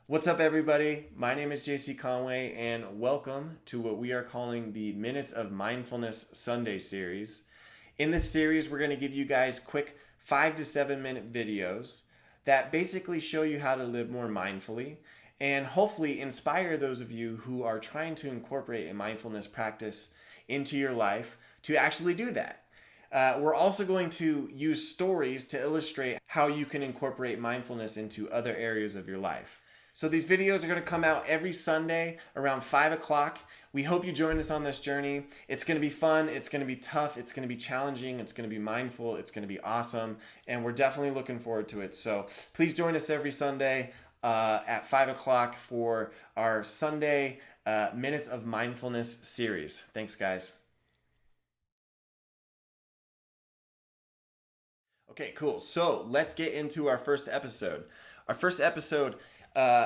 What's up, everybody? My name is JC Conway, and welcome to what we are calling the Minutes of Mindfulness Sunday series. In this series, we're going to give you guys quick 5 to 7 minute videos that basically show you how to live more mindfully and hopefully inspire those of you who are trying to incorporate a mindfulness practice into your life to actually do that. We're also going to use stories to illustrate how you can incorporate mindfulness into other areas of your life. So these videos are going to come out every Sunday around 5 o'clock. We hope you join us on this journey. It's going to be fun. It's going to be tough. It's going to be challenging. It's going to be mindful. It's going to be awesome. And we're definitely looking forward to it. So please join us every Sunday at 5 o'clock for our Sunday Minutes of Mindfulness series. Thanks, guys. Okay, cool. So let's get into our first episode. Our first episode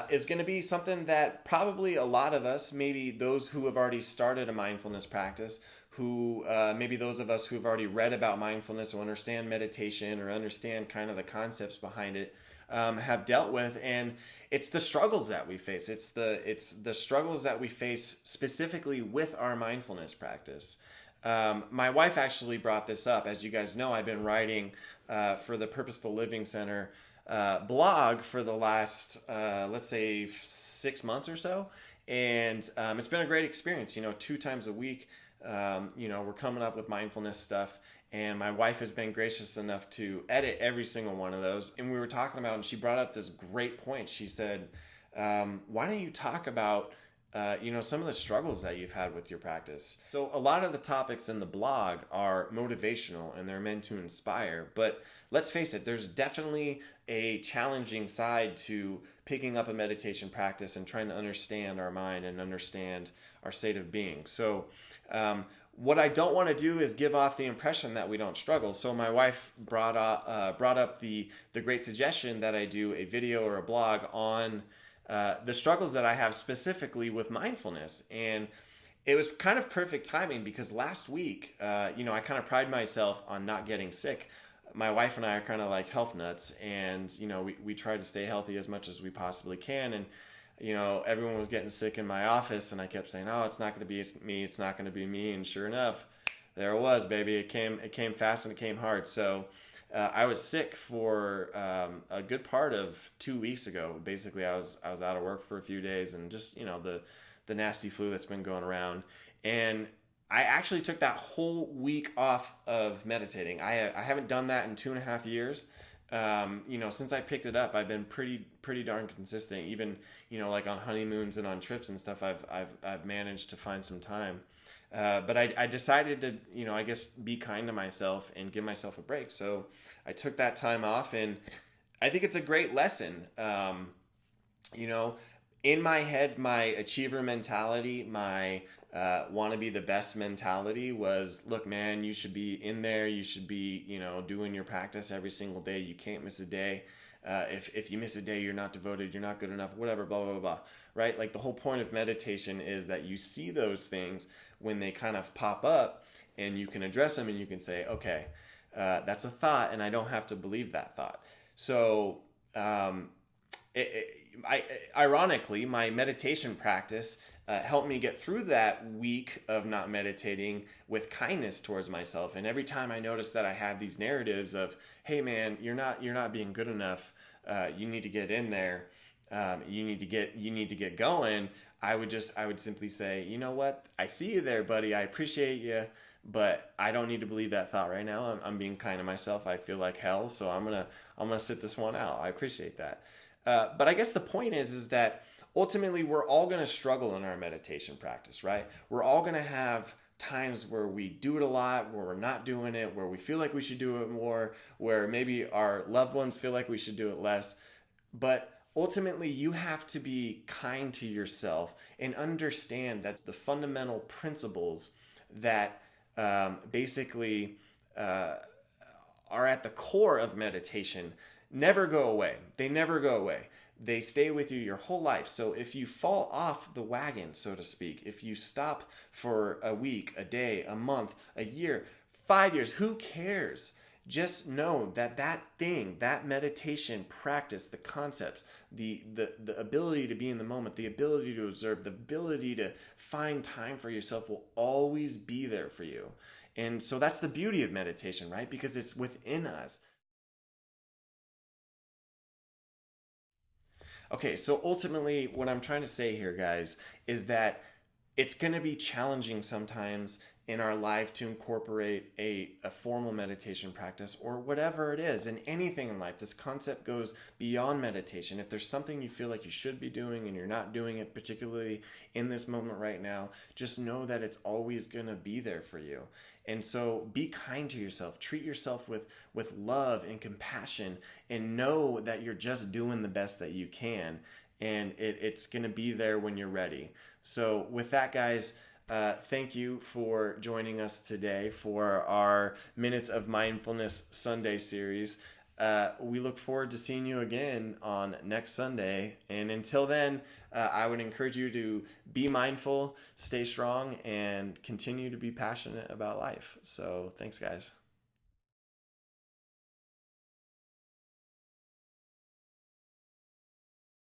is going to be something that probably a lot of us, maybe those who have already started a mindfulness practice, who maybe those of us who have already read about mindfulness or understand meditation or understand kind of the concepts behind it, have dealt with. And it's the struggles that we face. It's the struggles that we face specifically with our mindfulness practice. My wife actually brought this up. As you guys know, I've been writing for the Purposeful Living Center blog for the last, let's say, 6 months or so. And it's been a great experience. 2 times a week, we're coming up with mindfulness stuff. And my wife has been gracious enough to edit every single one of those. And we were talking about, and she brought up this great point. She said, why don't you talk about some of the struggles that you've had with your practice? So a lot of the topics in the blog are motivational and they're meant to inspire, but let's face it, there's definitely a challenging side to picking up a meditation practice and trying to understand our mind and understand our state of being. So what I don't want to do is give off the impression that we don't struggle. So my wife brought up the great suggestion that I do a video or a blog on the struggles that I have specifically with mindfulness. And it was kind of perfect timing because last week, I kind of pride myself on not getting sick. My wife and I are kind of like health nuts, and, we try to stay healthy as much as we possibly can. And, everyone was getting sick in my office, and I kept saying, oh, it's not going to be me. It's not going to be me. And sure enough, there it was, baby. It came fast and it came hard. So I was sick for a good part of 2 weeks ago. Basically, I was out of work for a few days, and just the nasty flu that's been going around. And I actually took that whole week off of meditating. I haven't done that in 2.5 years. Since I picked it up, I've been pretty darn consistent. Even like on honeymoons and on trips and stuff, I've managed to find some time. But I decided to, I guess, be kind to myself and give myself a break. So I took that time off, and I think it's a great lesson. In my head, my achiever mentality, my want to be the best mentality was, look, man, you should be in there. You should be, doing your practice every single day. You can't miss a day. If you miss a day, you're not devoted, you're not good enough, whatever, blah, blah, blah, blah, right? Like the whole point of meditation is that you see those things when they kind of pop up, and you can address them, and you can say, okay, that's a thought, and I don't have to believe that thought. So ironically, my meditation practice helped me get through that week of not meditating with kindness towards myself. And every time I noticed that I had these narratives of, hey man, you're not being good enough, you need to get in there, you need to get going, I would simply say, you know what, I see you there, buddy, I appreciate you, but I don't need to believe that thought right now. I'm being kind to myself. I feel like hell, so I'm gonna sit this one out. I appreciate that. But I guess the point is that ultimately we're all going to struggle in our meditation practice, right? We're all going to have times where we do it a lot, where we're not doing it, where we feel like we should do it more, where maybe our loved ones feel like we should do it less. But ultimately, you have to be kind to yourself and understand that the fundamental principles that basically are at the core of meditation never go away. They never go away. They stay with you your whole life. So if you fall off the wagon, so to speak, if you stop for a week, a day, a month, a year, 5 years, who cares? just know that that thing, that meditation practice, the concepts, the ability to be in the moment, the ability to observe, the ability to find time for yourself will always be there for you. And so that's the beauty of meditation, right? Because it's within us. Okay, so ultimately, what I'm trying to say here, guys, is that it's going to be challenging sometimes in our life to incorporate a formal meditation practice or whatever it is. In anything in life, this concept goes beyond meditation. If there's something you feel like you should be doing and you're not doing it, particularly in this moment right now, just know that it's always going to be there for you. And so be kind to yourself. Treat yourself with love and compassion, and know that you're just doing the best that you can. And it's going to be there when you're ready. So with that, guys, thank you for joining us today for our Minutes of Mindfulness Sunday series. We look forward to seeing you again on next Sunday. And until then, I would encourage you to be mindful, stay strong, and continue to be passionate about life. So thanks, guys.